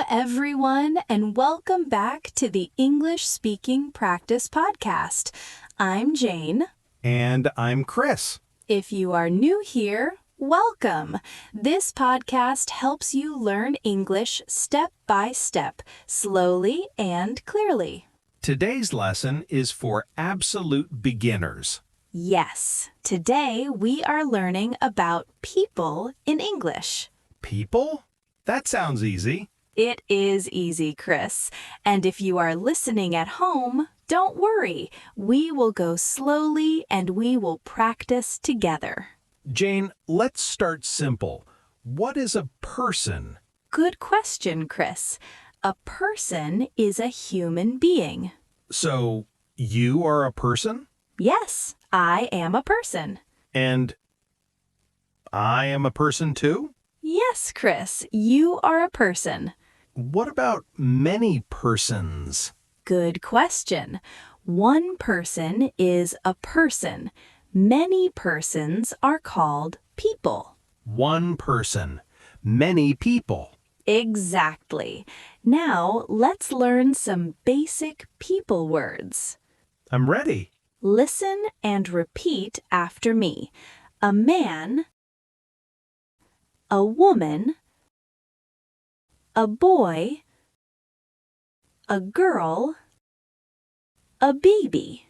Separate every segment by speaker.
Speaker 1: everyone, and welcome back to the English Speaking Practice Podcast. I'm Jane.
Speaker 2: And I'm Chris.
Speaker 1: If you are new here, welcome. This podcast helps you learn English step by step, slowly and clearly.
Speaker 2: Today's lesson is for absolute beginners.
Speaker 1: Yes, today we are learning about people in English.
Speaker 2: People? That sounds easy.
Speaker 1: It is easy, Chris. And if you are listening at home, don't worry. We will go slowly and we will practice together.
Speaker 2: Jane, let's start simple. What is a person?
Speaker 1: Good question, Chris. A person is a human being.
Speaker 2: So, you are a person?
Speaker 1: Yes, I am a person.
Speaker 2: And I am a person too?
Speaker 1: Yes, Chris, you are a person.
Speaker 2: What about many persons?
Speaker 1: Good question. One person is a person. Many persons are called people.
Speaker 2: One person. Many people.
Speaker 1: Exactly. Now, let's learn some basic people words.
Speaker 2: I'm ready.
Speaker 1: Listen and repeat after me. A man, a woman, a boy, a girl, a baby.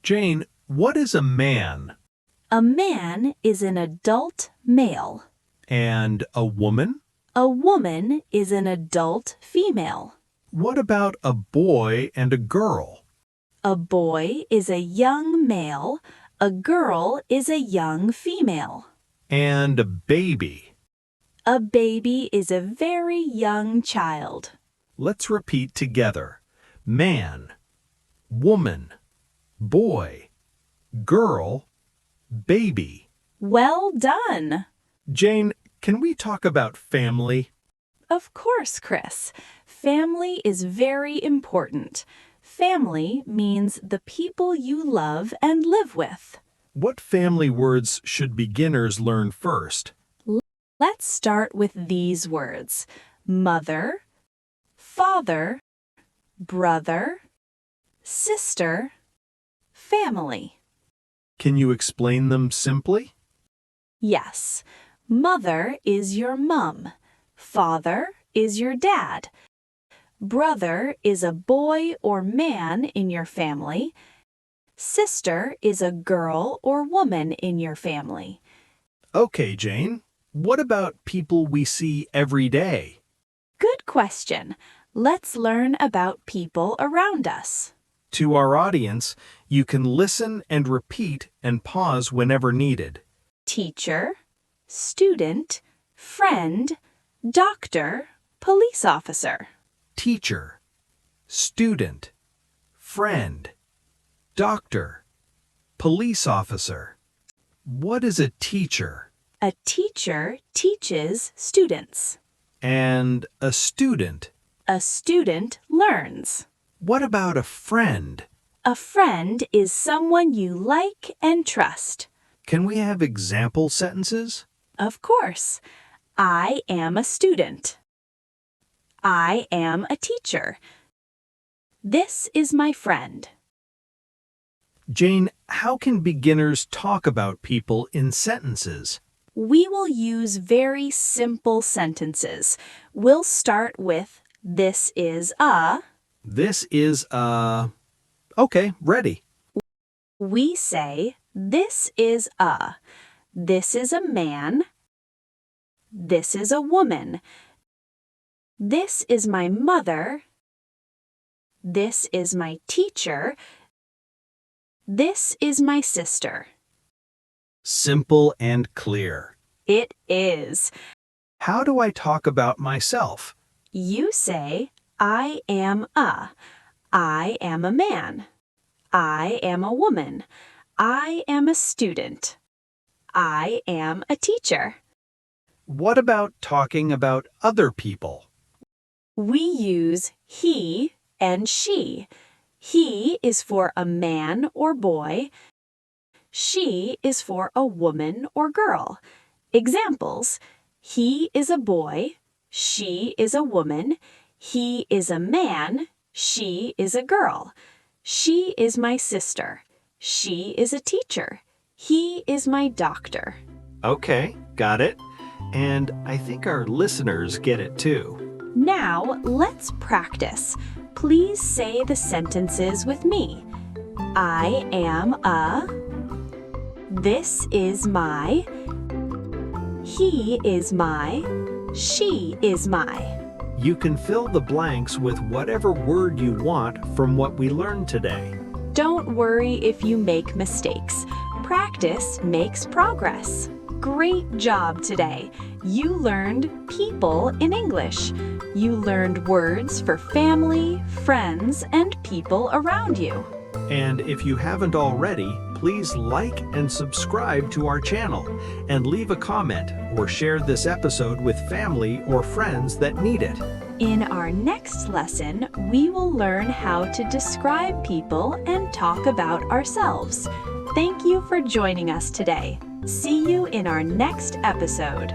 Speaker 2: Jane, what is a man?
Speaker 1: A man is an adult male.
Speaker 2: And a woman?
Speaker 1: A woman is an adult female.
Speaker 2: What about a boy and a girl?
Speaker 1: A boy is a young male. A girl is a young female.
Speaker 2: And a baby.
Speaker 1: A baby is a very young child.
Speaker 2: Let's repeat together. Man, woman, boy, girl, baby.
Speaker 1: Well done!
Speaker 2: Jane, can we talk about family?
Speaker 1: Of course, Chris. Family is very important. Family means the people you love and live with.
Speaker 2: What family words should beginners learn first?
Speaker 1: Let's start with these words: mother, father, brother, sister, family.
Speaker 2: Can you explain them simply?
Speaker 1: Yes, mother is your mum. Father is your dad. Brother is a boy or man in your family. Sister is a girl or woman in your family.
Speaker 2: Okay, Jane. What about people we see every day?
Speaker 1: Good question. Let's learn about people around us.
Speaker 2: To our audience, you can listen and repeat and pause whenever needed.
Speaker 1: Teacher, student, friend, doctor, police officer.
Speaker 2: Teacher, student, friend, doctor, police officer. What is a teacher?
Speaker 1: A teacher teaches students.
Speaker 2: And a student?
Speaker 1: A student learns.
Speaker 2: What about a friend?
Speaker 1: A friend is someone you like and trust.
Speaker 2: Can we have example sentences?
Speaker 1: Of course. I am a student. I am a teacher. This is my friend.
Speaker 2: Jane, how can beginners talk about people in sentences?
Speaker 1: We will use very simple sentences. We'll start with this is a.
Speaker 2: This is a... Okay, ready.
Speaker 1: We say this is a. This is a man. This is a woman. This is my mother. This is my teacher. This is my sister.
Speaker 2: Simple and clear.
Speaker 1: It is.
Speaker 2: How do I talk about myself?
Speaker 1: You say, I am a. I am a man. I am a woman. I am a student. I am a teacher.
Speaker 2: What about talking about other people?
Speaker 1: We use he and she. He is for a man or boy. She is for a woman or girl. Examples: he is a boy. She is a woman. He is a man. She is a girl. She is my sister. She is a teacher. He is my doctor.
Speaker 2: Okay, got it. And I think our listeners get it too.
Speaker 1: Now, let's practice. Please say the sentences with me. I am a. This is my. He is my. She is my.
Speaker 2: You can fill the blanks with whatever word you want from what we learned today.
Speaker 1: Don't worry if you make mistakes. Practice makes progress. Great job today. You learned people in English. You learned words for family, friends, and people around you.
Speaker 2: And if you haven't already, please like and subscribe to our channel and leave a comment or share this episode with family or friends that need it.
Speaker 1: In our next lesson, we will learn how to describe people and talk about ourselves. Thank you for joining us today. See you in our next episode.